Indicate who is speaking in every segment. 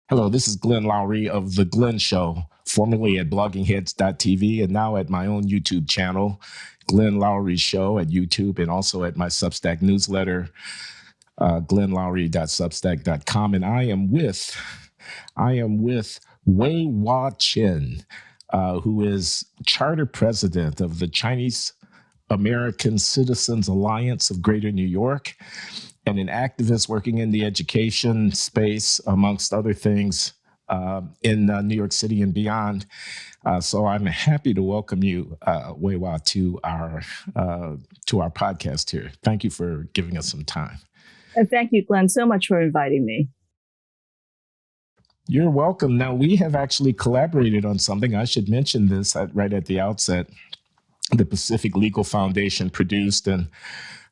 Speaker 1: Hello, this is Glenn Loury of The Glenn Show, formerly at bloggingheads.tv and now at my own YouTube channel, Glenn Loury Show at YouTube, and also at my Substack newsletter, glennloury.substack.com. And I am with Wai Wah, who is charter president of the Chinese American Citizens Alliance of Greater New York, and an activist working in the education space, amongst other things, in New York City and beyond. So I'm happy to welcome you, Wai Wah, to our podcast here. Thank you for giving us some time.
Speaker 2: Thank you, Glenn, so much for inviting me.
Speaker 1: You're welcome. Now, we have actually collaborated on something. I should mention this right at the outset. The Pacific Legal Foundation produced, and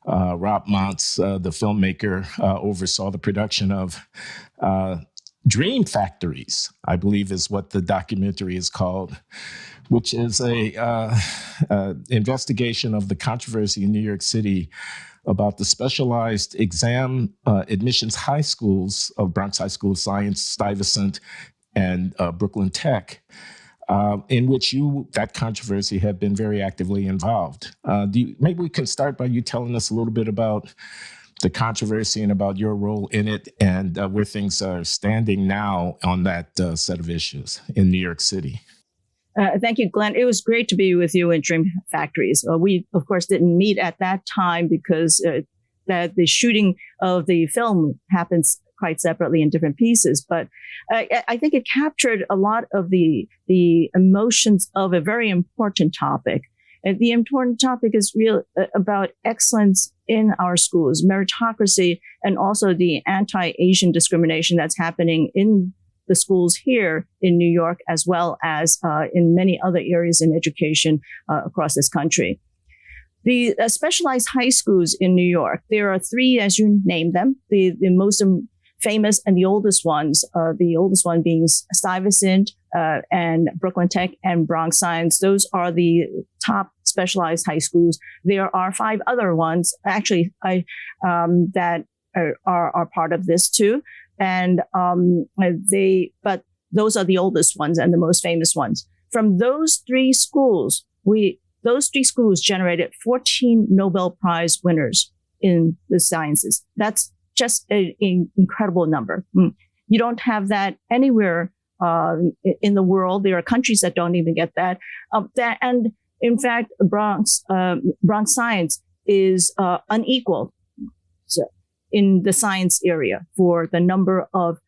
Speaker 1: Rob Montz, the filmmaker, oversaw the production of Dream Factories, I believe is what the documentary is called, which is a investigation of the controversy in New York City about the specialized exam admissions high schools of Bronx High School of Science, Stuyvesant, and Brooklyn Tech, in which that controversy have been very actively involved. Maybe we can start by you telling us a little bit about the controversy and about your role in it, and where things are standing now on that set of issues in New York City.
Speaker 2: Thank you, Glenn. It was great to be with you in Dream Factories. We, of course, didn't meet at that time because the shooting of the film happens quite separately in different pieces. But I think it captured a lot of the emotions of a very important topic. And the important topic is about excellence in our schools, meritocracy, and also the anti-Asian discrimination that's happening in the schools here in New York, as well as in many other areas in education across this country. The specialized high schools in New York, there are three, as you named them, the most famous and the oldest ones, the oldest one being Stuyvesant and Brooklyn Tech and Bronx Science. Those are the top specialized high schools. There are five other ones, actually, that are part of this too. And but those are the oldest ones and the most famous ones. From those three schools, generated 14 Nobel Prize winners in the sciences. That's just an incredible number. You don't have that anywhere in the world. There are countries that don't even get that. And in fact, Bronx Science is unequal in the science area for the number of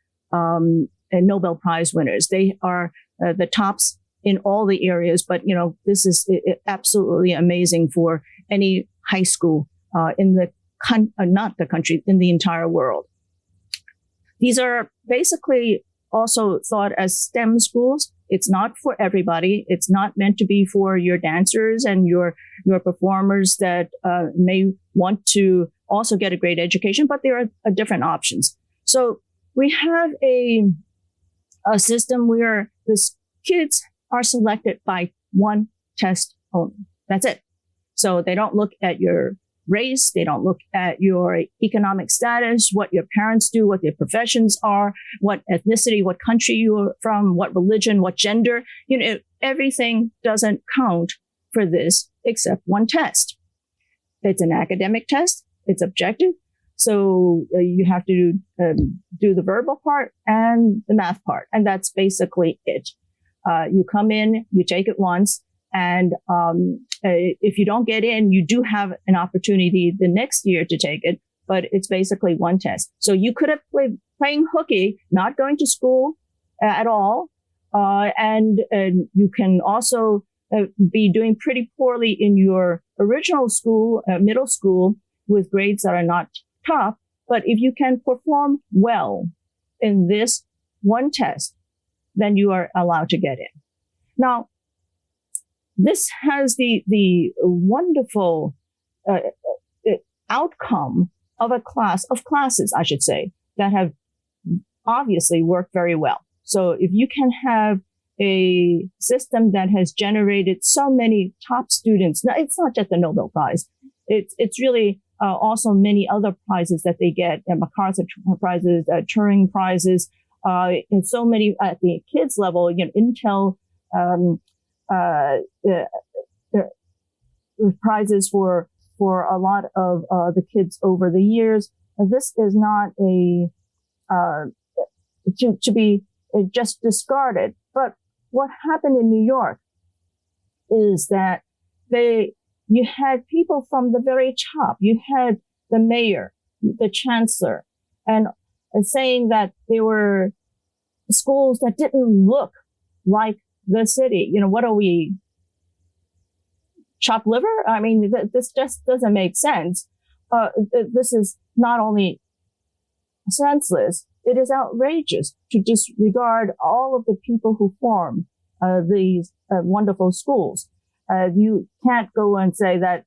Speaker 2: Nobel Prize winners. They are the tops in all the areas, but this is absolutely amazing for any high school in the not the country, in the entire world. These are basically also thought as STEM schools. It's not for everybody. It's not meant to be for your dancers and your performers that may want to also get a great education, but there are different options. So we have a system where these kids are selected by one test only. That's it. So they don't look at your race. They don't look at your economic status, what your parents do, what their professions are, what ethnicity, what country you're from, what religion, what gender. Everything doesn't count for this except one test. It's an academic test. It's objective. So you have to do the verbal part and the math part. And that's basically it. You come in, you take it once. And if you don't get in, you do have an opportunity the next year to take it, but it's basically one test. So you could have playing hooky, not going to school at all, and you can also be doing pretty poorly in your original school, middle school, with grades that are not top. But if you can perform well in this one test, then you are allowed to get in. Now, this has the wonderful outcome of classes, I should say, that have obviously worked very well. So if you can have a system that has generated so many top students, now it's not just the Nobel Prize. It's really also many other prizes that they get, MacArthur prizes, Turing prizes, and so many at the kids level, Intel, prizes for a lot of the kids over the years. And this is not to be just discarded. But what happened in New York is that you had people from the very top. You had the mayor, the chancellor, and saying that they were schools that didn't look like the city. What are we? Chopped liver? I mean, this just doesn't make sense. This is not only senseless, it is outrageous to disregard all of the people who form these wonderful schools. You can't go and say that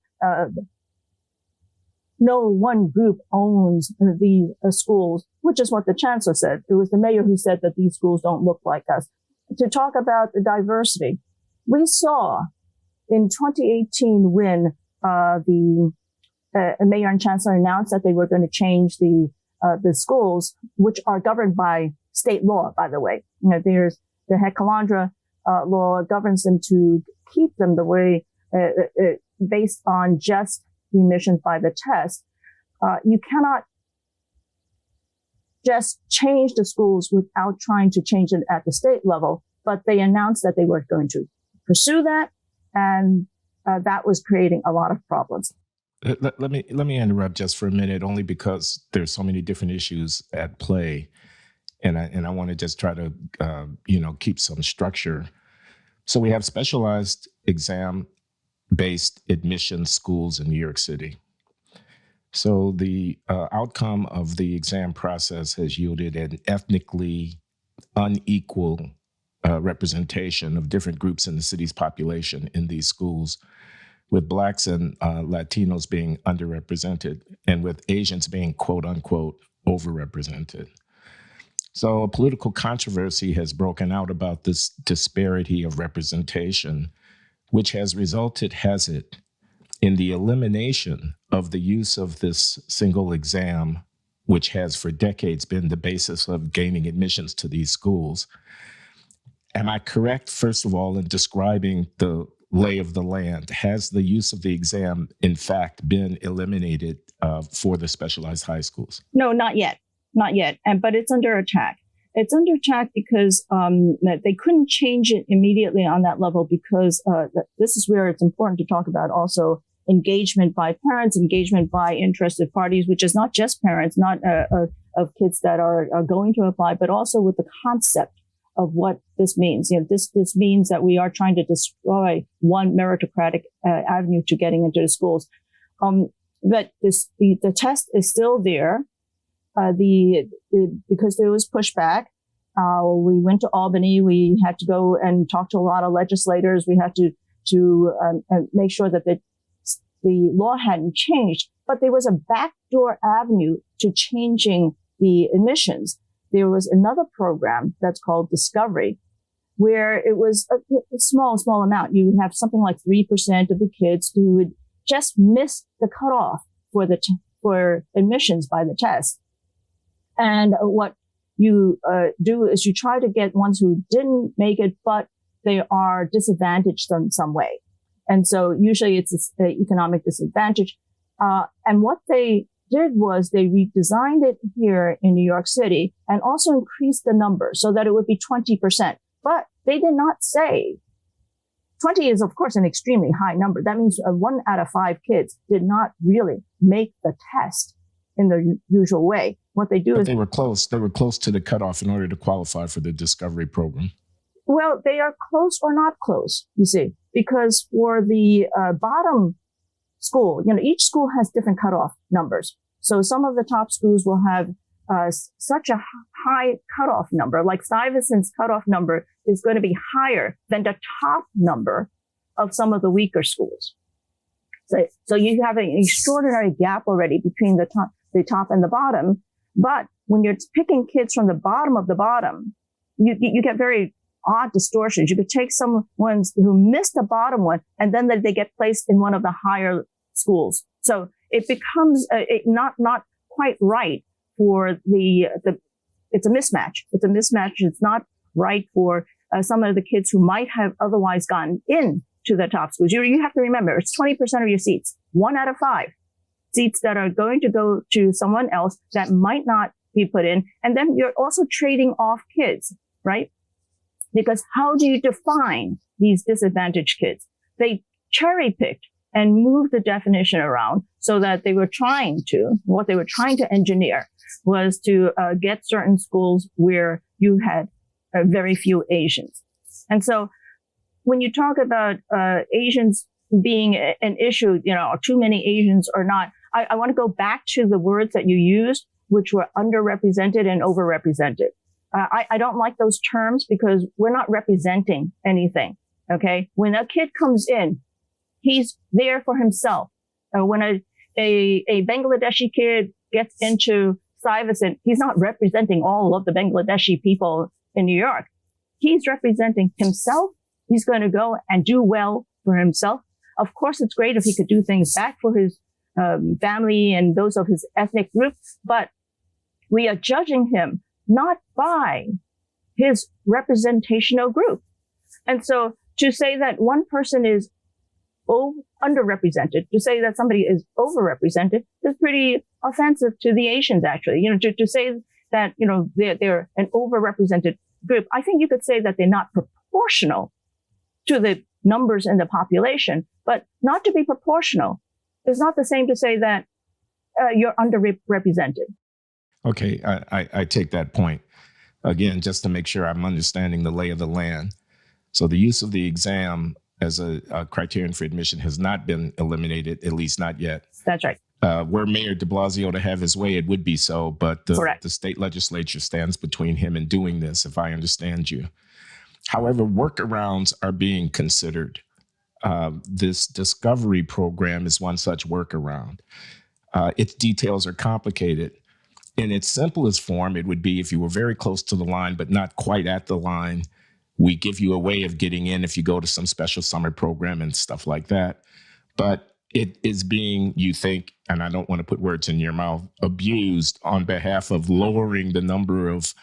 Speaker 2: no one group owns these schools, which is what the chancellor said. It was the mayor who said that these schools don't look like us. To talk about the diversity, we saw in 2018 when the mayor and chancellor announced that they were going to change the schools, which are governed by state law, by the way. There's the Head-Calandra law governs them to keep them the way based on just the admissions by the test. You cannot just change the schools without trying to change it at the state level, but they announced that they were going to pursue that, and that was creating a lot of problems.
Speaker 1: Let me interrupt just for a minute, only because there's so many different issues at play, and I want to just try to keep some structure. So we have specialized exam-based admission schools in New York City. So the outcome of the exam process has yielded an ethnically unequal representation of different groups in the city's population in these schools, with Blacks and Latinos being underrepresented and with Asians being, quote unquote, overrepresented. So a political controversy has broken out about this disparity of representation, which has resulted, has it, in the elimination of the use of this single exam, which has for decades been the basis of gaining admissions to these schools. Am I correct, first of all, in describing the lay of the land? Has the use of the exam, in fact, been eliminated for the specialized high schools?
Speaker 2: No, not yet. Not yet. But it's under attack. It's under attack because they couldn't change it immediately on that level because this is where it's important to talk about also engagement by parents, engagement by interested parties, which is not just parents, not of kids that are going to apply, but also with the concept of what this means. This means that we are trying to destroy one meritocratic avenue to getting into the schools. But the test is still there. Because there was pushback, we went to Albany. We had to go and talk to a lot of legislators. We had to make sure that the law hadn't changed. But there was a backdoor avenue to changing the admissions. There was another program that's called Discovery, where it was a small amount. You would have something like 3% of the kids who would just miss the cutoff for admissions by the test. And what you do is you try to get ones who didn't make it, but they are disadvantaged in some way. And so usually it's an economic disadvantage. And what they did was they redesigned it here in New York City and also increased the number so that it would be 20%. But they did not say 20 is, of course, an extremely high number. That means 1 out of 5 kids did not really make the test in the usual way. What they do is
Speaker 1: they were close. They were close to the cutoff in order to qualify for the Discovery program.
Speaker 2: Well, they are close or not close, you see, because for the bottom school, each school has different cutoff numbers. So some of the top schools will have such a high cutoff number, like Stuyvesant's cutoff number is going to be higher than the top number of some of the weaker schools. So you have an extraordinary gap already between the top and the bottom. But when you're picking kids from the bottom of the bottom, you get very odd distortions. You could take some ones who missed the bottom one, and then they get placed in one of the higher schools. So it becomes not quite right for the it's a mismatch. It's a mismatch. It's not right for some of the kids who might have otherwise gotten in to the top schools. You have to remember, it's 20% of your seats, 1 out of 5 seats that are going to go to someone else that might not be put in. And then you're also trading off kids, right? Because how do you define these disadvantaged kids? They cherry picked and moved the definition around so that what they were trying to engineer was to get certain schools where you had very few Asians. And so when you talk about Asians being an issue, too many Asians or not, I want to go back to the words that you used, which were underrepresented and overrepresented. I don't like those terms because we're not representing anything. Okay. When a kid comes in, he's there for himself. When a Bangladeshi kid gets into Stuyvesant, he's not representing all of the Bangladeshi people in New York. He's representing himself. He's going to go and do well for himself. Of course, it's great if he could do things back for his family and those of his ethnic group, but we are judging him not by his representational group. And so to say that one person is underrepresented, to say that somebody is overrepresented is pretty offensive to the Asians, actually. To say that, they're an overrepresented group. I think you could say that they're not proportional to the numbers in the population, but not to be proportional is not the same to say that you're underrepresented.
Speaker 1: Okay, I take that point. Again, just to make sure I'm understanding the lay of the land. So the use of the exam as a criterion for admission has not been eliminated, at least not yet.
Speaker 2: That's right.
Speaker 1: Were Mayor de Blasio to have his way, it would be so, but
Speaker 2: Correct.
Speaker 1: The state legislature stands between him and doing this, if I understand you. However, workarounds are being considered. This discovery program is one such workaround. Its details are complicated. In its simplest form, it would be if you were very close to the line, but not quite at the line, we give you a way of getting in if you go to some special summer program and stuff like that. But it is being, you think, and I don't want to put words in your mouth, abused on behalf of lowering the number of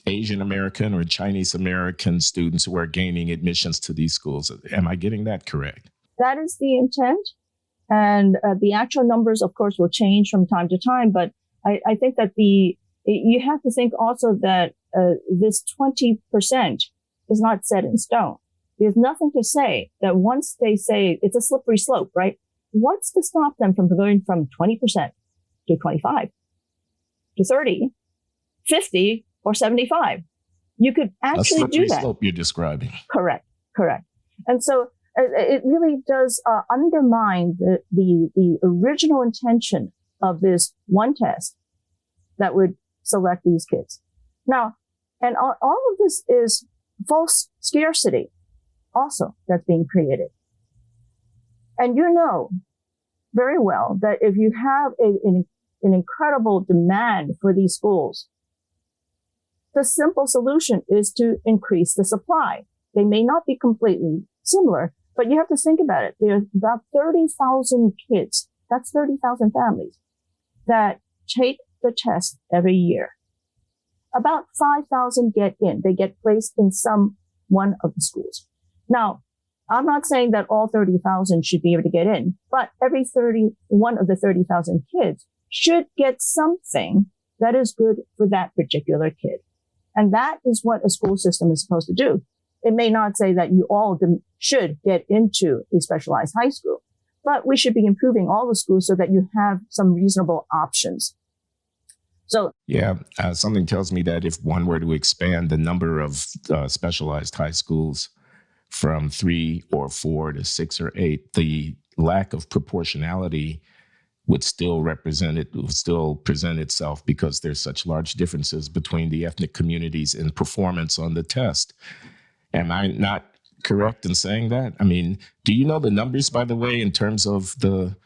Speaker 1: Asian American or Chinese American students who are gaining admissions to these schools. Am I getting that correct?
Speaker 2: That is the intent. And the actual numbers, of course, will change from time to time. But I think that you have to think also that this 20% is not set in stone. There's nothing to say that once they say it's a slippery slope, right? What's to stop them from going from 20% to 25 to 30, 50, or 75? You could actually do that. A slippery
Speaker 1: slope you're describing.
Speaker 2: Correct. And so it really does undermine the original intention of this one test that would select these kids. Now, and all of this is false scarcity also that's being created. And you know very well that if you have an incredible demand for these schools, the simple solution is to increase the supply. They may not be completely similar, but you have to think about it. There's about 30,000 kids. That's 30,000 families that take the test every year. About 5,000 get in. They get placed in one of the schools. Now, I'm not saying that all 30,000 should be able to get in, but every 31 of the 30,000 kids should get something that is good for that particular kid. And that is what a school system is supposed to do. It may not say that you all should get into a specialized high school, but we should be improving all the schools so that you have some reasonable options. So,
Speaker 1: yeah, something tells me that if one were to expand the number of specialized high schools from 3 or 4 to 6 or 8, the lack of proportionality would still present itself because there's such large differences between the ethnic communities in performance on the test. Am I not correct in saying that? I mean, do you know the numbers, by the way, in terms of the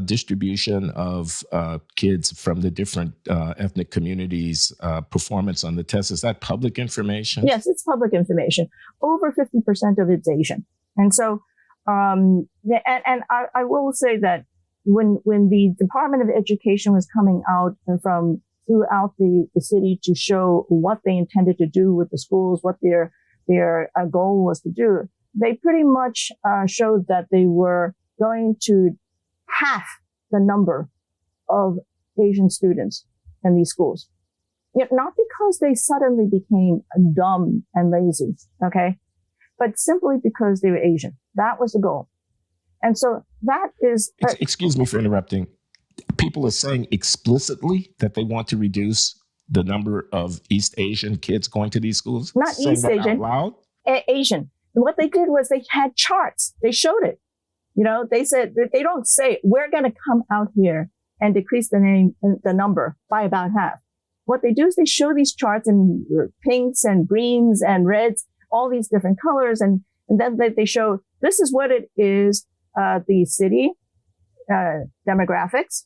Speaker 1: distribution of kids from the different ethnic communities' performance on the test? Is that public information?
Speaker 2: Yes, it's public information. Over 50% of it's Asian. And so, I will say that when the Department of Education was coming out from throughout the city to show what they intended to do with the schools, what their goal was to do. They pretty much showed that they were going to half the number of Asian students in these schools. Yet not because they suddenly became dumb and lazy, okay, but simply because they were Asian. That was the goal. And so that is...
Speaker 1: Excuse me for interrupting. People are saying explicitly that they want to reduce the number of East Asian kids going to these schools?
Speaker 2: Not East Asian.
Speaker 1: Out loud?
Speaker 2: Asian. And what they did was they had charts. They showed it. You know, they said, they don't say, we're going to come out here and decrease the number by about half. What they do is they show these charts in pinks and greens and reds, all these different colors. And then they show, this is what it is, the city, demographics,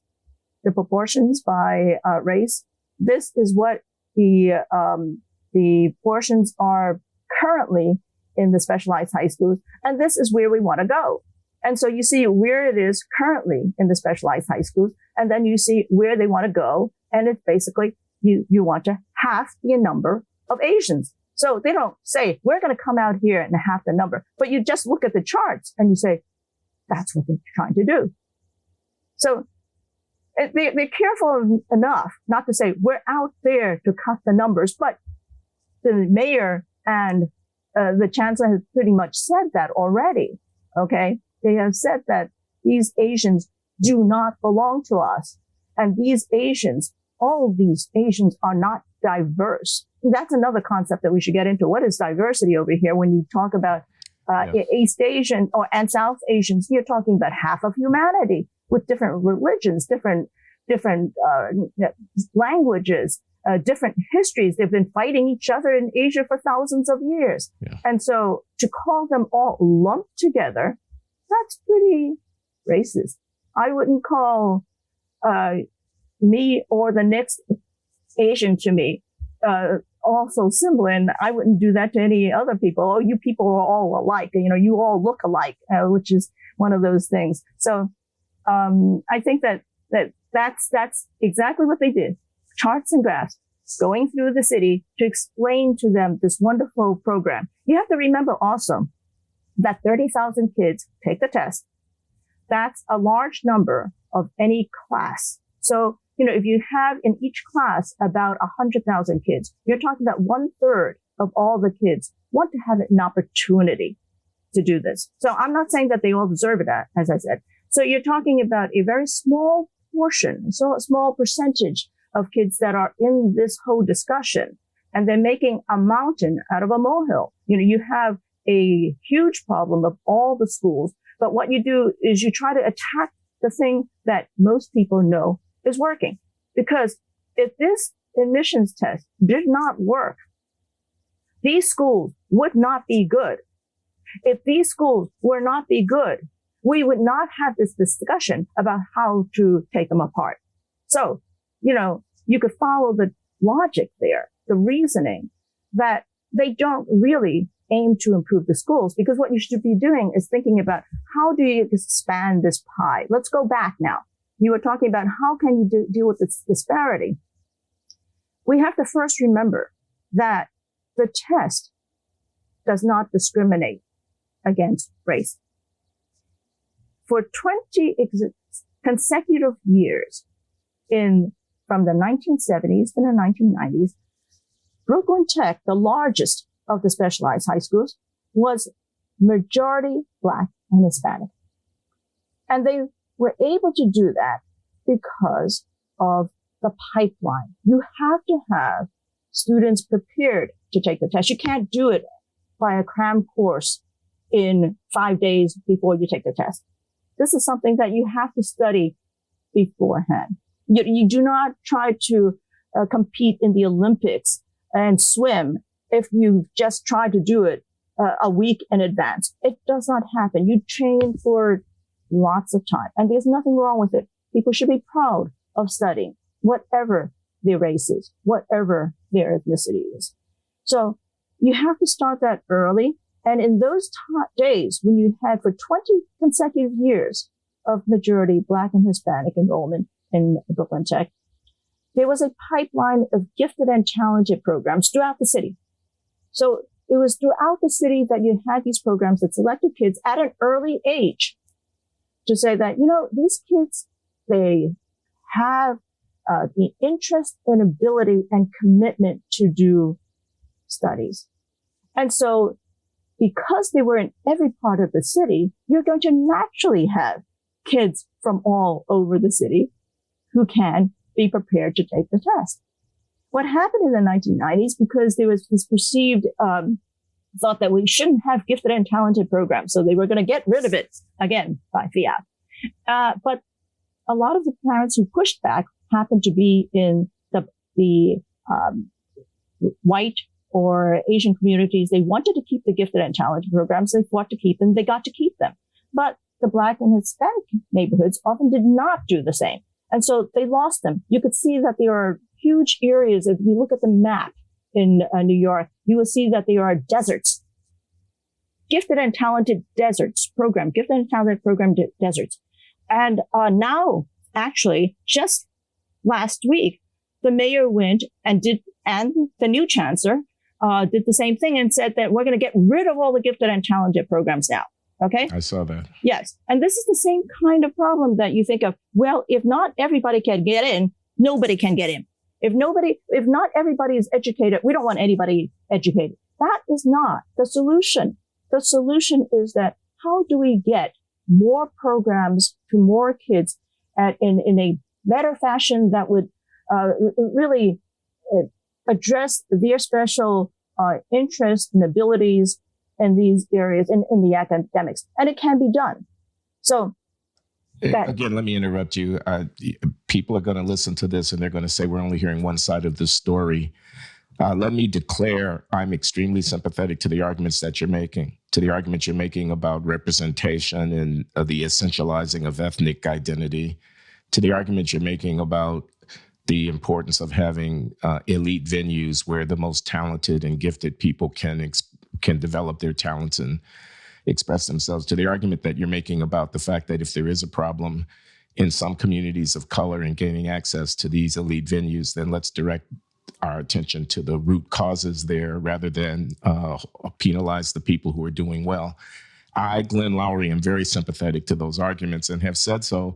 Speaker 2: the proportions by race. This is what the portions are currently in the specialized high schools. And this is where we want to go. And so you see where it is currently in the specialized high schools. And then you see where they want to go. And it's basically, you want to half the number of Asians. So they don't say, we're going to come out here and half the number, but you just look at the charts and you say, that's what they're trying to do. So they're careful enough not to say, we're out there to cut the numbers, but the mayor and the chancellor have pretty much said that already. Okay. They have said that these Asians do not belong to us. And these Asians, all of these Asians are not diverse. That's another concept that we should get into. What is diversity over here? When you talk about East Asian and South Asians, you're talking about half of humanity with different religions, different languages, different histories. They've been fighting each other in Asia for thousands of years. Yeah. And so to call them all lumped together, that's pretty racist. I wouldn't call me or the next Asian to me also similar, and I wouldn't do that to any other people. Oh, you people are all alike. You know, you all look alike, which is one of those things. So I think that's exactly what they did. Charts and graphs going through the city to explain to them this wonderful program. You have to remember also that 30,000 kids take the test. That's a large number of any class. So, you know, if you have in each class about 100,000 kids, you're talking about 1/3 of all the kids want to have an opportunity to do this. So I'm not saying that they all deserve it, as I said. So you're talking about a very small portion, so a small percentage of kids that are in this whole discussion, and they're making a mountain out of a molehill. You know, you have a huge problem of all the schools, but what you do is you try to attack the thing that most people know is working. Because if this admissions test did not work, these schools would not be good. If these schools were not be good, we would not have this discussion about how to take them apart. So, you know, you could follow the logic there, the reasoning that they don't really aim to improve the schools, because what you should be doing is thinking about how do you expand this pie? Let's go back now. You were talking about how can you deal with this disparity? We have to first remember that the test does not discriminate against race. For 20 consecutive years from the 1970s to the 1990s, Brooklyn Tech, the largest of the specialized high schools, was majority Black and Hispanic. And they were able to do that because of the pipeline. You have to have students prepared to take the test. You can't do it by a cram course in 5 days before you take the test. This is something that you have to study beforehand. You do not try to compete in the Olympics and swim if you just try to do it a week in advance. It does not happen. You train for lots of time, and there's nothing wrong with it. People should be proud of studying, whatever their race is, whatever their ethnicity is. So you have to start that early. And in those days, when you had for 20 consecutive years of majority Black and Hispanic enrollment in Brooklyn Tech, there was a pipeline of gifted and talented programs throughout the city. So it was throughout the city that you had these programs that selected kids at an early age to say that, these kids, they have the interest and ability and commitment to do studies. And so because they were in every part of the city, you're going to naturally have kids from all over the city who can be prepared to take the test. What happened in the 1990s, because there was this perceived thought that we shouldn't have gifted and talented programs, so they were going to get rid of it again by fiat. But a lot of the parents who pushed back happened to be in the white or Asian communities. They wanted to keep the gifted and talented programs. They fought to keep them. They got to keep them. But the Black and Hispanic neighborhoods often did not do the same. And so they lost them. You could see that there are huge areas. If you look at the map in New York, you will see that there are deserts. Gifted and talented deserts program, gifted and talented program deserts. And now, actually, just last week, the mayor went and the new chancellor did the same thing and said that we're going to get rid of all the gifted and talented programs now. Okay?
Speaker 1: I saw that.
Speaker 2: Yes. And this is the same kind of problem that you think of. Well, if not everybody can get in, nobody can get in. If not everybody is educated, we don't want anybody educated. That is not the solution. The solution is that how do we get more programs to more kids in a better fashion that would really address their special interests and abilities in these areas in the academics. And it can be done. So
Speaker 1: again, let me interrupt you. People are going to listen to this and they're going to say we're only hearing one side of the story. Let me declare I'm extremely sympathetic to the arguments that you're making, about representation and the essentializing of ethnic identity, to the arguments you're making about the importance of having elite venues where the most talented and gifted people can develop their talents and express themselves, to the argument that you're making about the fact that if there is a problem in some communities of color in gaining access to these elite venues, then let's direct our attention to the root causes there rather than penalize the people who are doing well. I, Glenn Loury, am very sympathetic to those arguments and have said so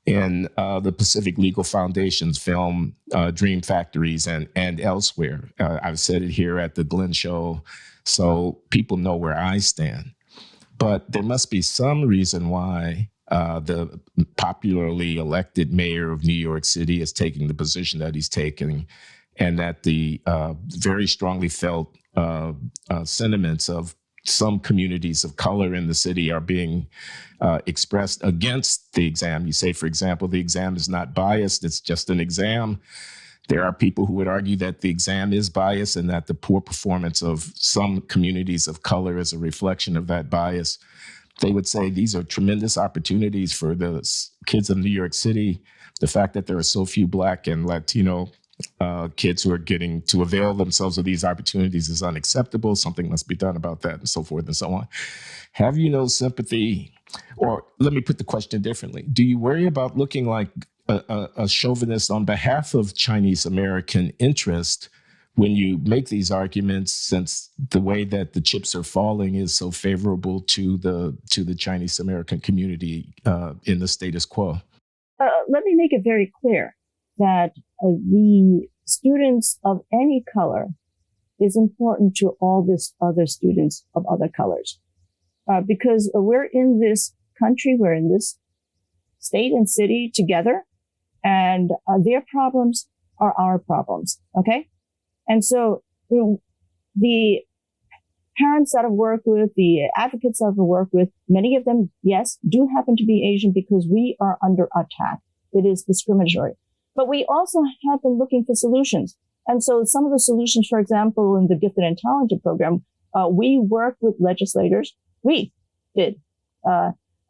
Speaker 1: in the Pacific Legal Foundation's film Dream Factories and elsewhere. I've said it here at the Glenn Show, so people know where I stand. But there must be some reason why the popularly elected mayor of New York City is taking the position that he's taking, and that the very strongly felt sentiments of some communities of color in the city are being expressed against the exam. You say, for example, the exam is not biased, it's just an exam. There are people who would argue that the exam is biased and that the poor performance of some communities of color is a reflection of that bias. They would say these are tremendous opportunities for the kids of New York City. The fact that there are so few Black and Latino kids who are getting to avail themselves of these opportunities is unacceptable. Something must be done about that, and so forth and so on. Have you no sympathy? Or let me put the question differently. Do you worry about looking like a chauvinist on behalf of Chinese American interest when you make these arguments, since the way that the chips are falling is so favorable to the Chinese American community in the status quo?
Speaker 2: Let me make it very clear that the students of any color is important to all these other students of other colors. Because we're in this country, we're in this state and city together, and their problems are our problems, okay? And so the parents that I've worked with, the advocates that I've worked with, many of them, yes, do happen to be Asian because we are under attack. It is discriminatory. But we also have been looking for solutions. And so some of the solutions, for example, in the Gifted and Talented program, we worked with legislators. We did,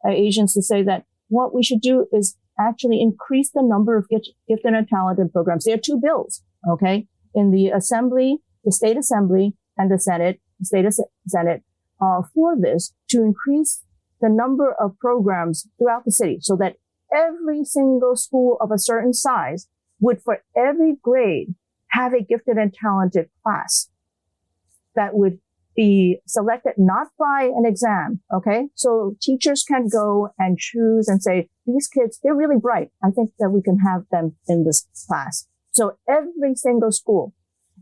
Speaker 2: Asians, to say that what we should do is actually increase the number of gifted and talented programs. There are two bills, okay, in the Assembly, the State Assembly, and the Senate, the State Senate, for this to increase the number of programs throughout the city so that every single school of a certain size would for every grade have a gifted and talented class that would be selected not by an exam. Okay. So teachers can go and choose and say, these kids, they're really bright. I think that we can have them in this class. So every single school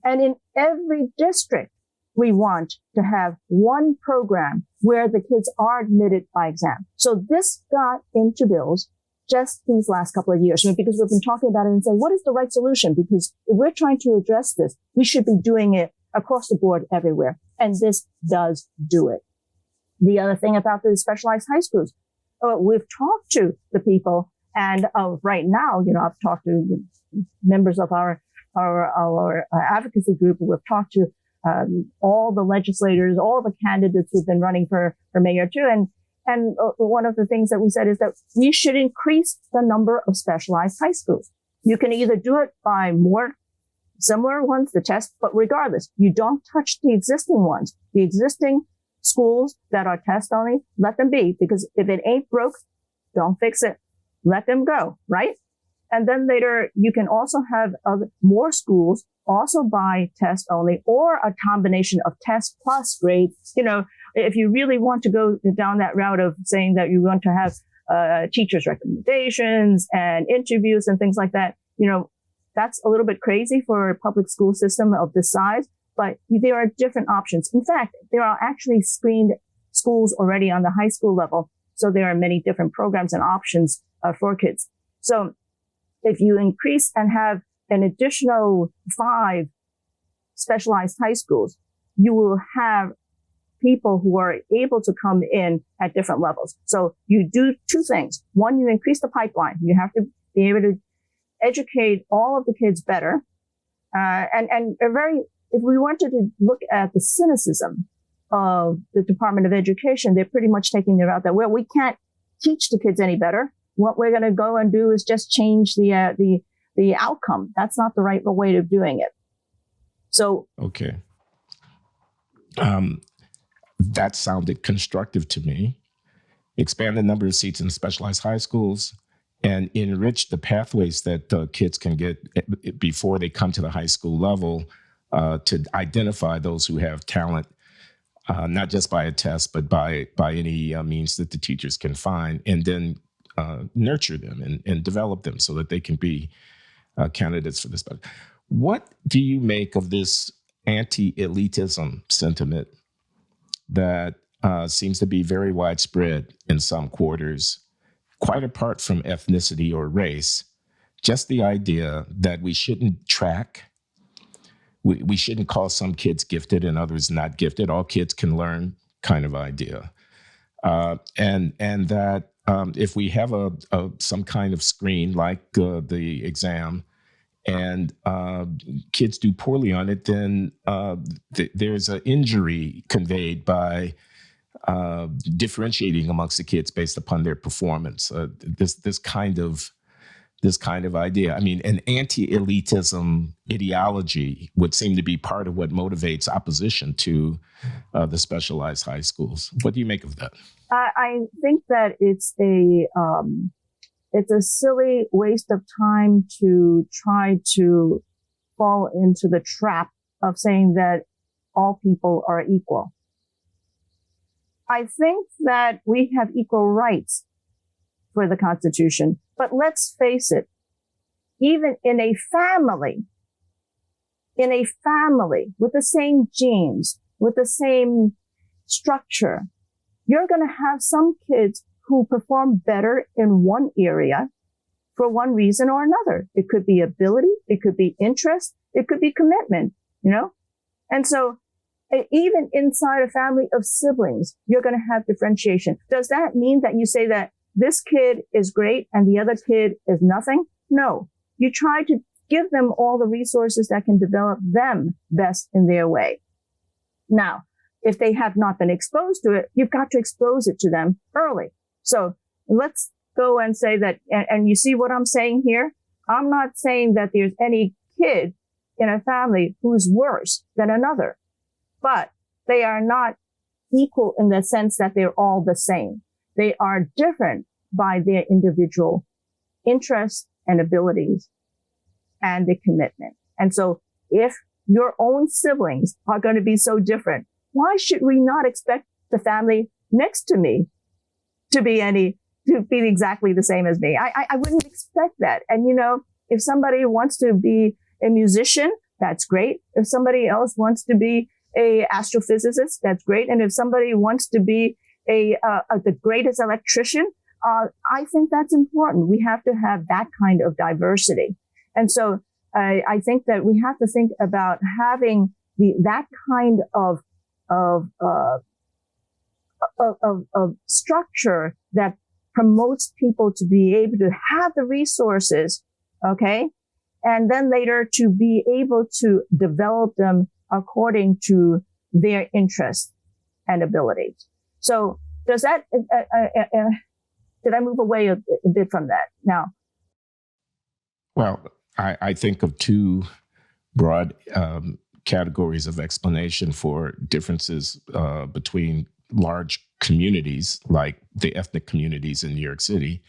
Speaker 2: and in every district, we want to have one program where the kids are admitted by exam. So this got into bills just these last couple of years, because we've been talking about it and saying, what is the right solution? Because if we're trying to address this, we should be doing it across the board everywhere. And this does do it. The other thing about the specialized high schools, we've talked to the people, and right now, I've talked to members of our advocacy group. We've talked to all the legislators, all the candidates who've been running for mayor too. And one of the things that we said is that we should increase the number of specialized high schools. You can either do it by more similar ones, the test, but regardless, you don't touch the existing ones. The existing schools that are test only, let them be, because if it ain't broke, don't fix it. Let them go, right? And then later, you can also have more schools also by test only, or a combination of test plus grade. If you really want to go down that route of saying that you want to have teachers' recommendations and interviews and things like that, that's a little bit crazy for a public school system of this size, but there are different options. In fact, there are actually screened schools already on the high school level. So there are many different programs and options for kids. So if you increase and have an additional 5 specialized high schools, you will have people who are able to come in at different levels. So you do 2 things. One, you increase the pipeline. You have to be able to educate all of the kids better. If we wanted to look at the cynicism of the Department of Education, they're pretty much taking the route that, well, we can't teach the kids any better. What we're going to go and do is just change the outcome. That's not the right way of doing it. So.
Speaker 1: Okay. That sounded constructive to me. Expand the number of seats in specialized high schools and enrich the pathways that kids can get before they come to the high school level to identify those who have talent, not just by a test, but by any means that the teachers can find, and then nurture them and develop them so that they can be candidates for this. What do you make of this anti-elitism sentiment that seems to be very widespread in some quarters, quite apart from ethnicity or race? Just the idea that we shouldn't track, we shouldn't call some kids gifted and others not gifted. All kids can learn kind of idea. And that if we have some kind of screen like the exam, and kids do poorly on it, then there's an injury conveyed by differentiating amongst the kids based upon their performance. This kind of idea. I mean, an anti-elitism ideology would seem to be part of what motivates opposition to the specialized high schools. What do you make of that?
Speaker 2: I think that it's a silly waste of time to try to fall into the trap of saying that all people are equal. I think that we have equal rights for the Constitution, but let's face it, even in a family with the same genes, with the same structure, you're going to have some kids who perform better in one area for one reason or another. It could be ability, it could be interest, it could be commitment, And so even inside a family of siblings, you're going to have differentiation. Does that mean that you say that this kid is great and the other kid is nothing? No. You try to give them all the resources that can develop them best in their way. Now, if they have not been exposed to it, you've got to expose it to them early. So let's go and say that, and you see what I'm saying here? I'm not saying that there's any kid in a family who's worse than another, but they are not equal in the sense that they're all the same. They are different by their individual interests and abilities. and the commitment. And so if your own siblings are going to be so different, why should we not expect the family next to me to be exactly the same as me? I wouldn't expect that. And, if somebody wants to be a musician, that's great. If somebody else wants to be a astrophysicist, that's great. And if somebody wants to be the greatest electrician, I think that's important. We have to have that kind of diversity. And so I think that we have to think about having that kind of structure that promotes people to be able to have the resources, okay, and then later to be able to develop them according to their interests and abilities. So does that, did I move away a bit from that now?
Speaker 1: Well, I think of two broad categories of explanation for differences between large communities, like the ethnic communities in New York City,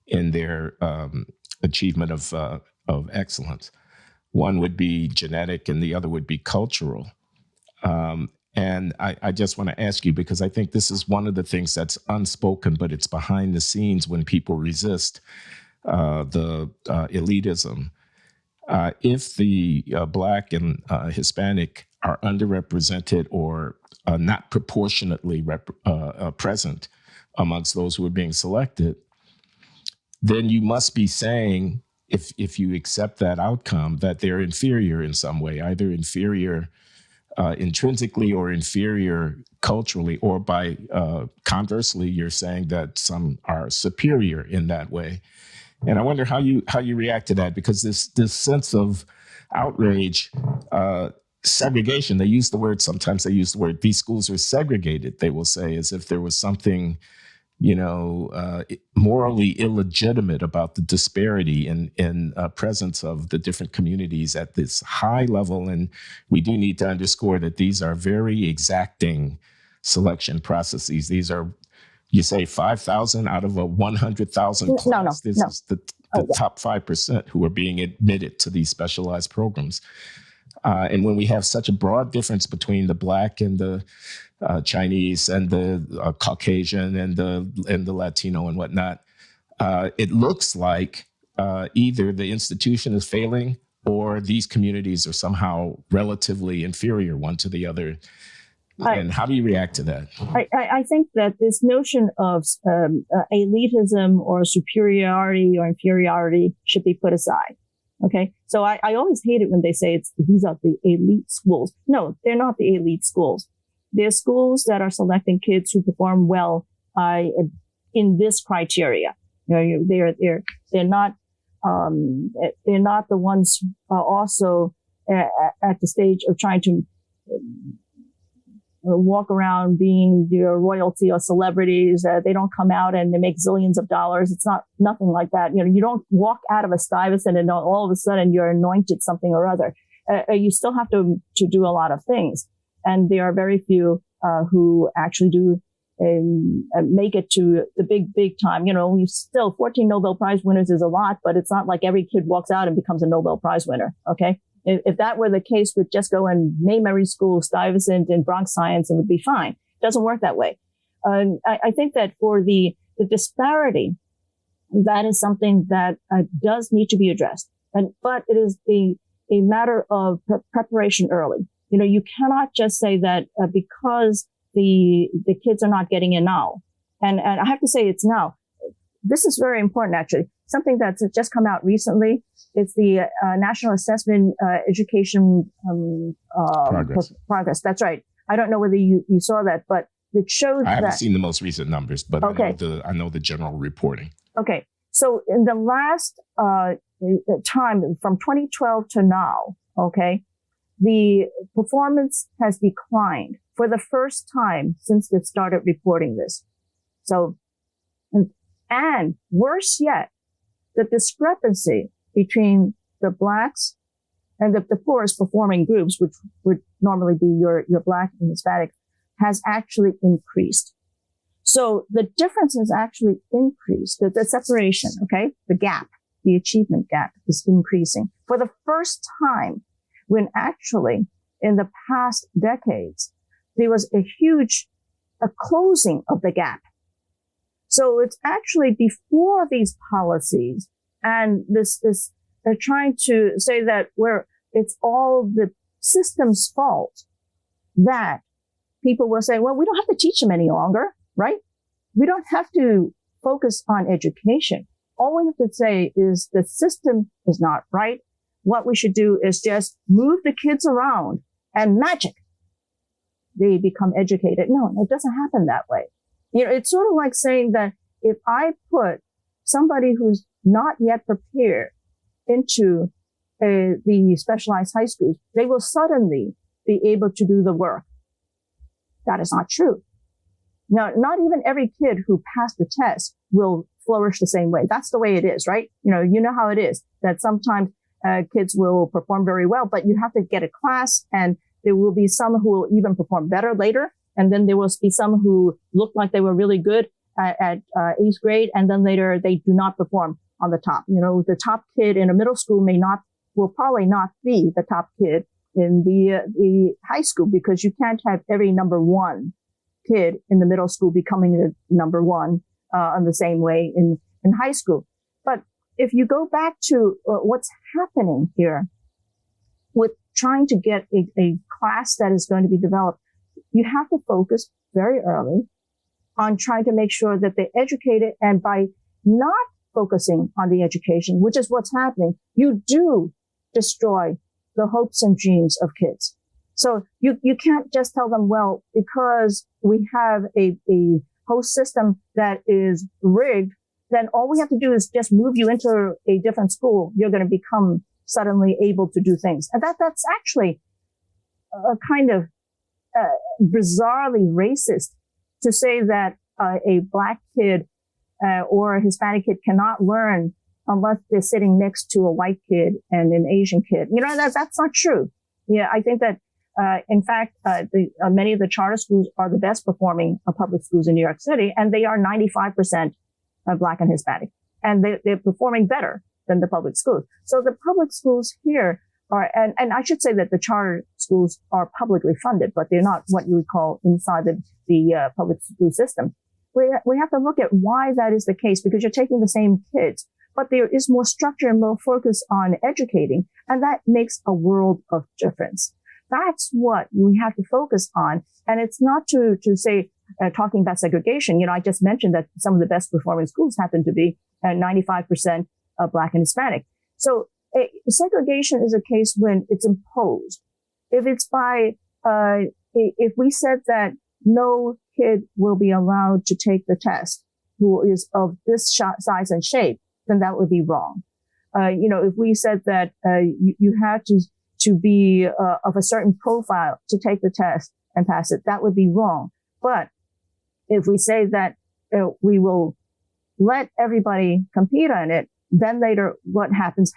Speaker 1: in their achievement of excellence. One would be genetic and the other would be cultural. And I just want to ask you, because I think this is one of the things that's unspoken, but it's behind the scenes when people resist the elitism. If the Black and Hispanic are underrepresented or not proportionately present amongst those who are being selected, then you must be saying, if you accept that outcome, that they're inferior in some way, either inferior intrinsically or inferior culturally, or by conversely, you're saying that some are superior in that way. And I wonder how you react to that, because this sense of outrage, segregation, sometimes they use the word, these schools are segregated, they will say, as if there was something, morally illegitimate about the disparity in presence of the different communities at this high level. And we do need to underscore that these are very exacting selection processes. These are, you say 5,000 out of a 100,000 class. This is the top 5% who are being admitted to these specialized programs. And when we have such a broad difference between the Black and the Chinese and the Caucasian and the Latino and whatnot, it looks like either the institution is failing or these communities are somehow relatively inferior one to the other. And how do you react to that?
Speaker 2: I think that this notion of elitism or superiority or inferiority should be put aside. Okay, so I always hate it when they say these are the elite schools. No, they're not the elite schools. They're schools that are selecting kids who perform well in this criteria. They're not the ones also at the stage of trying to walk around being royalty or celebrities. They don't come out and they make zillions of dollars. It's nothing like that. You don't walk out of a Stuyvesant and all of a sudden you're anointed something or other. You still have to do a lot of things. And there are very few who actually do make it to the big time. We still 14 Nobel Prize winners is a lot, but it's not like every kid walks out and becomes a Nobel Prize winner. Okay. If that were the case, we'd just go and name every school Stuyvesant and Bronx Science and would be fine. It doesn't work that way. I think that for the disparity, that is something that does need to be addressed. But it is a matter of preparation early. You cannot just say that because the kids are not getting in now. And I have to say it's now. This is very important, actually. Something that's just come out recently. It's the National Assessment Education Progress. That's right. I don't know whether you saw that, but it shows
Speaker 1: I haven't seen the most recent numbers, but okay. I know the general reporting.
Speaker 2: Okay. So in the last time, from 2012 to now, okay, the performance has declined for the first time since they started reporting this. So, and worse yet, the discrepancy between the Blacks and the poorest performing groups, which would normally be your Black and Hispanic, has actually increased. So the difference has actually increased, the separation, okay, the gap the achievement gap is increasing for the first time, when actually in the past decades, there was a closing of the gap. So it's actually before these policies, and they're trying to say that it's all the system's fault, that people will say, well, we don't have to teach them any longer, right? We don't have to focus on education. All we have to say is the system is not right. What we should do is just move the kids around and magic, they become educated. No, it doesn't happen that way. It's sort of like saying that if I put somebody who's not yet prepared into the specialized high schools, they will suddenly be able to do the work. That is not true. Now, not even every kid who passed the test will flourish the same way. That's the way it is, right? You know how it is, that sometimes kids will perform very well, but you have to get a class, and there will be some who will even perform better later. And then there will be some who look like they were really good at 8th grade, and then later they do not perform on the top. The top kid in a middle school will probably not be the top kid in the high school, because you can't have every number one kid in the middle school becoming the number one in the same way in high school. But if you go back to what's happening here with trying to get a class that is going to be developed, you have to focus very early on trying to make sure that they're educated. And by not focusing on the education, which is what's happening, you do destroy the hopes and dreams of kids. So you can't just tell them, well, because we have a whole system that is rigged, then all we have to do is just move you into a different school. You're going to become suddenly able to do things. And that's actually a kind of bizarrely racist to say that a black kid or a Hispanic kid cannot learn unless they're sitting next to a white kid and an Asian kid. That's not true. Yeah, I think that in fact, many of the charter schools are the best performing public schools in New York City, and they are 95% Black and Hispanic, and they're performing better than the public schools. So the public schools here are, and I should say that the charter schools are publicly funded, but they're not what you would call inside the public school system. We have to look at why that is the case, because you're taking the same kids, but there is more structure and more focus on educating, and that makes a world of difference. That's what we have to focus on. And it's not to say, talking about segregation. I just mentioned that some of the best performing schools happen to be 95% Black and Hispanic. So segregation is a case when it's imposed. If it's by, if we said that no kid will be allowed to take the test who is of this size and shape, then that would be wrong. If we said that you had to be of a certain profile to take the test and pass it, that would be wrong. But if we say that we will let everybody compete on it, then later what happens.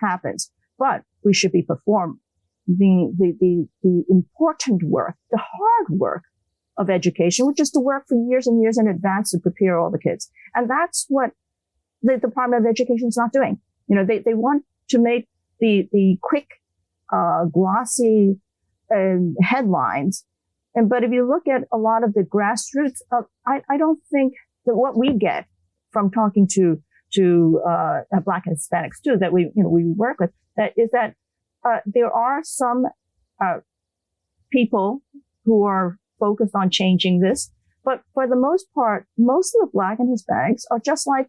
Speaker 2: But we should be performing the important work, the hard work of education, which is to work for years and years in advance to prepare all the kids. And that's what the Department of Education is not doing. They want to make the quick, glossy headlines. But if you look at a lot of the grassroots, I don't think that what we get from talking to Black and Hispanics too, that we work with, that there are some people who are focused on changing this. But for the most part, most of the Black and Hispanics are just like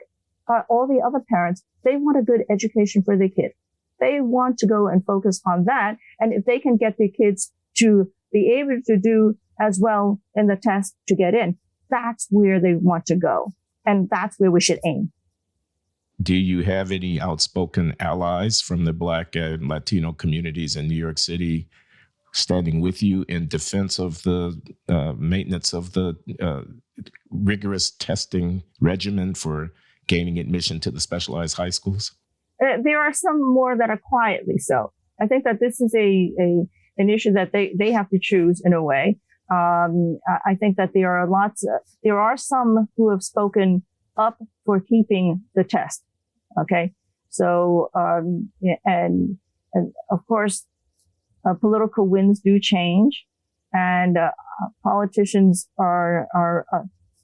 Speaker 2: all the other parents. They want a good education for their kid. They want to go and focus on that. And if they can get their kids to be able to do as well in the test to get in, that's where they want to go. And that's where we should aim.
Speaker 1: Do you have any outspoken allies from the Black and Latino communities in New York City standing with you in defense of the maintenance of the rigorous testing regimen for gaining admission to the specialized high schools?
Speaker 2: There are some more that are quietly so. I think that this is an issue that they have to choose in a way. I think that there are some who have spoken up for keeping the test. Okay. So, and of course, political winds do change, and politicians are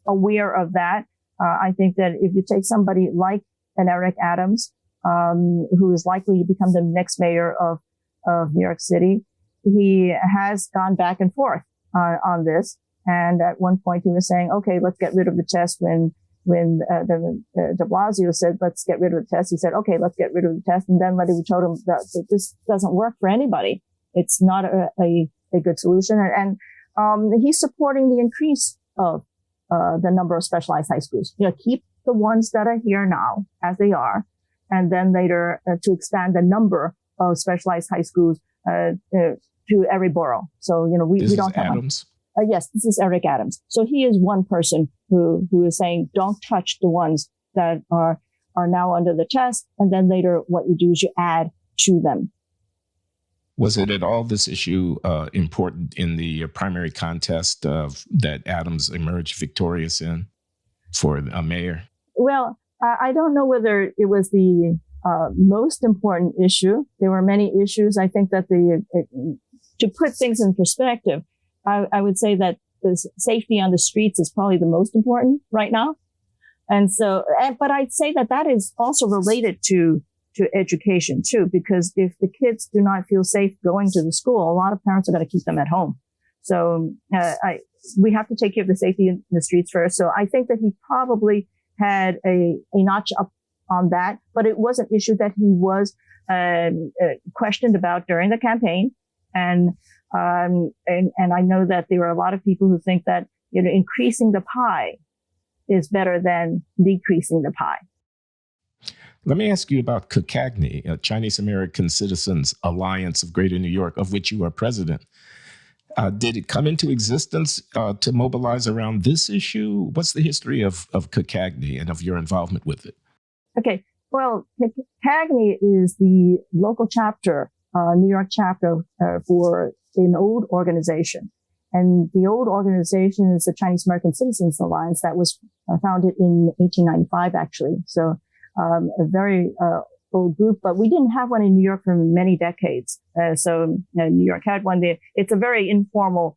Speaker 2: aware of that. I think that if you take somebody like an Eric Adams, who is likely to become the next mayor of New York City, he has gone back and forth on this. And at one point he was saying, okay, let's get rid of the test. When de Blasio said, let's get rid of the test, he said, okay, let's get rid of the test. And then we told him that this doesn't work for anybody. It's not a good solution. And he's supporting the increase of the number of specialized high schools. Keep the ones that are here now as they are, and then later to expand the number of specialized high schools to every borough. So, we don't have
Speaker 1: Adams.
Speaker 2: Yes, this is Eric Adams. So he is one person who is saying, don't touch the ones that are now under the test. And then later what you do is you add to them.
Speaker 1: Was it at all, this issue, important in the primary contest that Adams emerged victorious in for a mayor?
Speaker 2: Well, I don't know whether it was the most important issue. There were many issues. I think that to put things in perspective, I would say that the safety on the streets is probably the most important right now. And so, but I'd say that is also related to education too, because if the kids do not feel safe going to the school, a lot of parents are going to keep them at home. So, we have to take care of the safety in the streets first. So I think that he probably had a notch up on that, but it was an issue that he was, questioned about during the campaign. And I know that there are a lot of people who think that, increasing the pie is better than decreasing the pie.
Speaker 1: Let me ask you about CACAGNY, a Chinese American Citizens Alliance of Greater New York, of which you are president. Did it come into existence to mobilize around this issue? What's the history of CACAGNY and of your involvement with it? Okay.
Speaker 2: Well, CACAGNY is the local chapter, New York chapter for an old organization. And the old organization is the Chinese American Citizens Alliance that was founded in 1895, actually. So a very old group, but we didn't have one in New York for many decades. So New York had one there. It's a very informal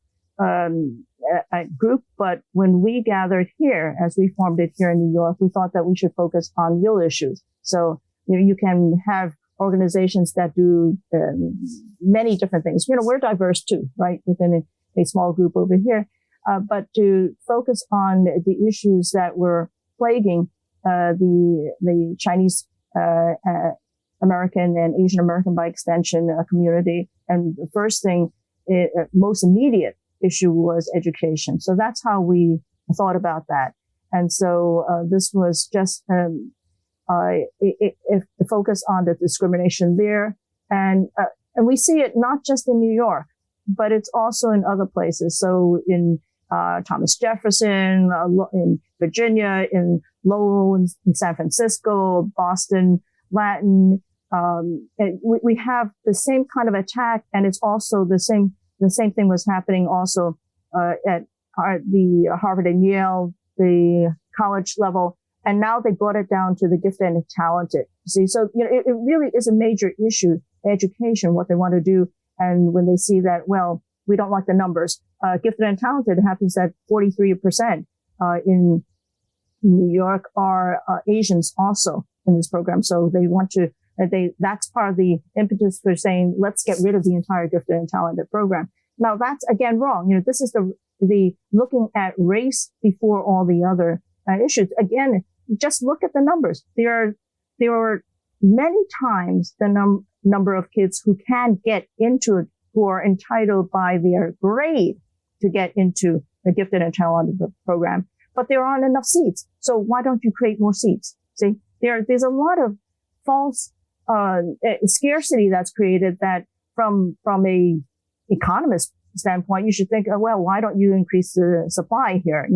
Speaker 2: group, but when we gathered here, as we formed it here in New York, we thought that we should focus on real issues. So you can have organizations that do many different things. We're diverse too, right? Within a small group over here, but to focus on the issues that were plaguing the Chinese American and Asian American by extension community. And the first thing, most immediate issue was education. So that's how we thought about that. And so this was just if the focus on the discrimination there, and we see it not just in New York, but it's also in other places. So in Thomas Jefferson, in Virginia, in Lowell, in San Francisco, Boston, Latin. We have the same kind of attack, and it's also the same thing was happening also at the Harvard and Yale, the college level, and now they brought it down to the gifted and talented. See, so it really is a major issue, education, what they want to do, and when they see that, well, we don't like the numbers. Gifted and talented happens at 43% in New York are Asians also in this program. So they want to, that's part of the impetus for saying, let's get rid of the entire gifted and talented program. Now that's again wrong. This is the looking at race before all the other issues. Again, just look at the numbers. There are many times the number of kids who can get into it, who are entitled by their grade to get into the gifted and talented program, but there aren't enough seats. So why don't you create more seats? See, there's a lot of false scarcity that's created that from a economist standpoint, you should think, oh, well, why don't you increase the supply here?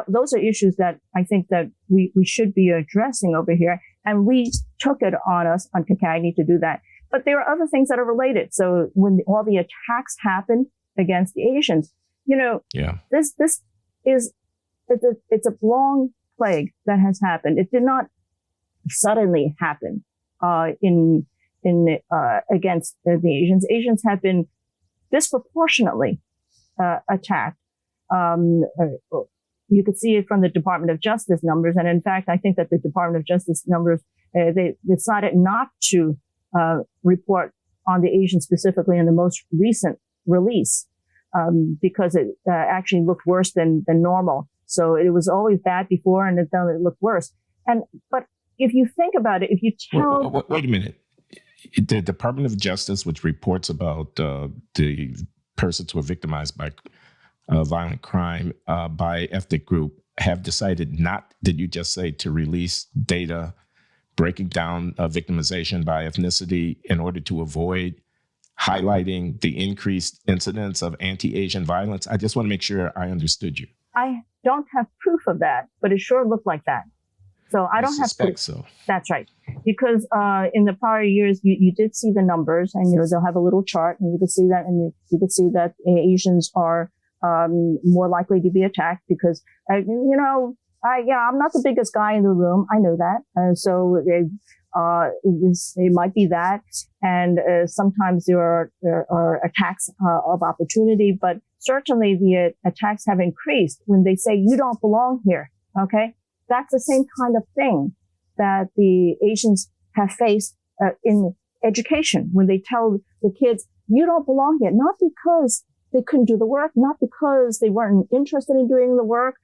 Speaker 2: Those are issues that I think that we should be addressing over here. And we took it on us on CACAGNY to do that. But there are other things that are related. So when all the attacks happened against the Asians, this is, it's a long plague that has happened. It did not suddenly happen in against the Asians. Asians have been disproportionately attacked. You could see it from the Department of Justice numbers, and in fact, I think that the Department of Justice numbers they decided not to report on the Asians specifically in the most recent release because it actually looked worse than normal. So it was always bad before, and then it looked worse. But if you think about it, if you tell...
Speaker 1: Wait a minute. The Department of Justice, which reports about the persons who were victimized by violent crime by ethnic group, have decided not, did you just say, to release data breaking down victimization by ethnicity in order to avoid highlighting the increased incidence of anti-Asian violence? I just want to make sure I understood you.
Speaker 2: I don't have proof of that, but it sure looked like that. So I don't have proof.
Speaker 1: So.
Speaker 2: That's right. Because in the prior years, you did see the numbers, and they'll have a little chart, and you could see that, and you could see that Asians are more likely to be attacked because I'm not the biggest guy in the room. I know that. So it might be that. And sometimes there are attacks of opportunity, but certainly the attacks have increased when they say you don't belong here. Okay. That's the same kind of thing that the Asians have faced in education when they tell the kids, you don't belong here, not because they couldn't do the work, not because they weren't interested in doing the work,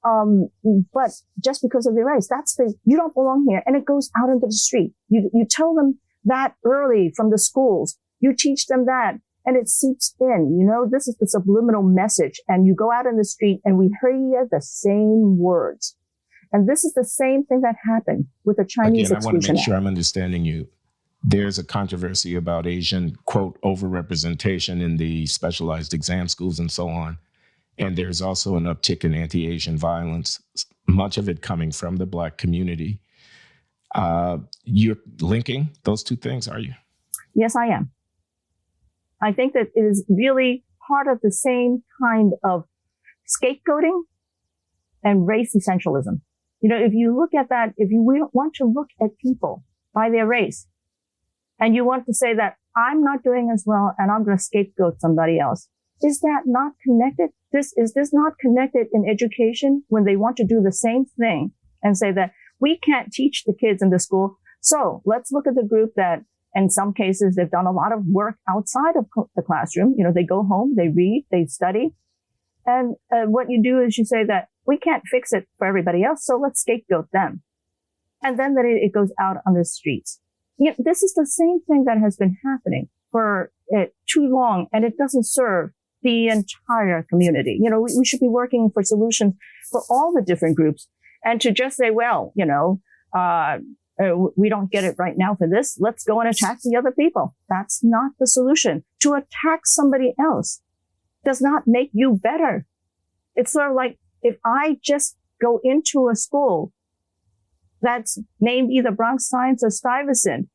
Speaker 2: but just because of their race. You don't belong here. And it goes out into the street. You tell them that early from the schools. You teach them that, and it seeps in. This is the subliminal message. And you go out in the street and we hear the same words. And this is the same thing that happened with the Chinese Exclusion Act.
Speaker 1: I want to make sure I'm understanding you. There's a controversy about Asian, quote, overrepresentation in the specialized exam schools and so on. And there's also an uptick in anti-Asian violence, much of it coming from the Black community. You're linking those two things, are you?
Speaker 2: Yes, I am. I think that it is really part of the same kind of scapegoating and race essentialism. If you look at that, if you want to look at people by their race, and you want to say that I'm not doing as well and I'm going to scapegoat somebody else, is that not connected? Is this not connected in education when they want to do the same thing and say that we can't teach the kids in the school? So let's look at the group that in some cases they've done a lot of work outside of the classroom. They go home, they read, they study. And what you do is you say that we can't fix it for everybody else, so let's scapegoat them. And then it goes out on the streets. This is the same thing that has been happening for too long, and it doesn't serve the entire community. We should be working for solutions for all the different groups, and to just say, well, we don't get it right now for this, let's go and attack the other people. That's not the solution. To attack somebody else does not make you better. It's sort of like if I just go into a school that's named either Bronx Science or Stuyvesant,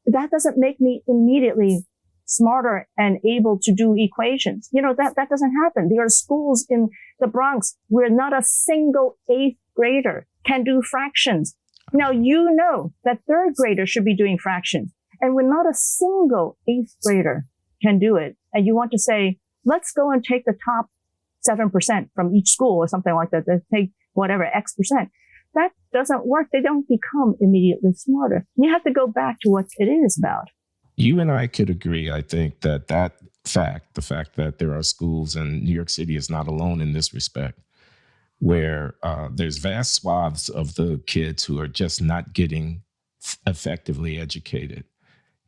Speaker 2: that doesn't make me immediately smarter and able to do equations. That doesn't happen. There are schools in the Bronx where not a single 8th grader can do fractions. Now, that 3rd graders should be doing fractions, and when not a single 8th grader can do it, and you want to say, let's go and take the top 7% from each school or something like that, take whatever X%. That doesn't work. They don't become immediately smarter. You have to go back to what it is about.
Speaker 1: You and I could agree, I think, that the fact that there are schools, and New York City is not alone in this respect, where there's vast swaths of the kids who are just not getting effectively educated,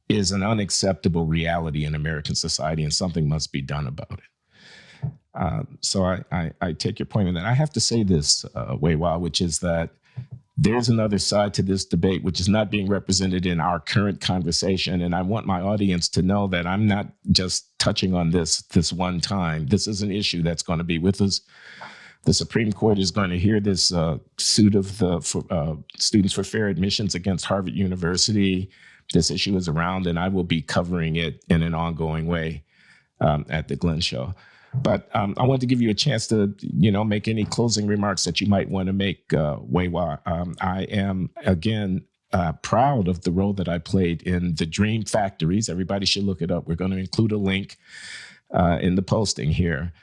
Speaker 1: is an unacceptable reality in American society, and something must be done about it. So I take your point on that. I have to say this, Wai Wah, which is that there's another side to this debate, which is not being represented in our current conversation. And I want my audience to know that I'm not just touching on this one time. This is an issue that's going to be with us. The Supreme Court is going to hear this suit of the Students for Fair Admissions against Harvard University. This issue is around, and I will be covering it in an ongoing way at the Glenn Show. But I wanted to give you a chance to, make any closing remarks that you might want to make, Wai Wah. I am, again, proud of the role that I played in the Dream Factories. Everybody should look it up. We're going to include a link in the posting here.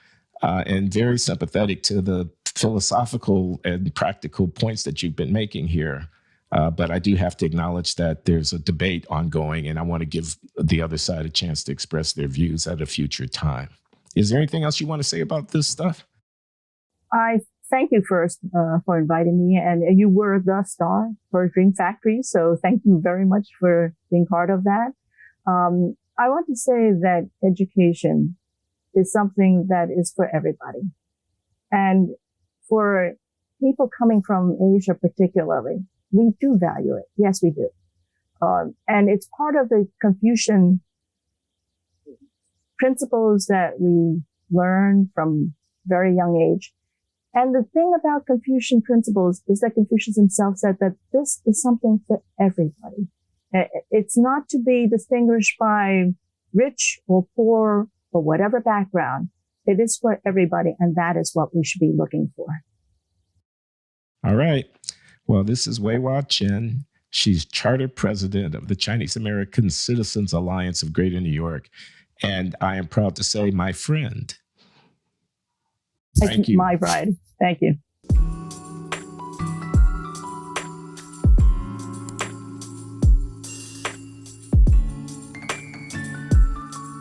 Speaker 1: And very sympathetic to the philosophical and practical points that you've been making here. But I do have to acknowledge that there's a debate ongoing, and I want to give the other side a chance to express their views at a future time. Is there anything else you want to say about this stuff?
Speaker 2: I thank you first for inviting me, and you were the star for Dream Factory, so thank you very much for being part of that. I want to say that education is something that is for everybody. And for people coming from Asia particularly, we do value it. Yes, we do. And it's part of the Confucian principles that we learn from very young age. And the thing about Confucian principles is that Confucius himself said that this is something for everybody. It's not to be distinguished by rich or poor or whatever background. It is for everybody, and that is what we should be looking for.
Speaker 1: All right. Well, this is Wai Wah Chen. She's charter president of the Chinese American Citizens Alliance of Greater New York. And I am proud to say, my friend.
Speaker 2: Thank you. My bride. Thank you.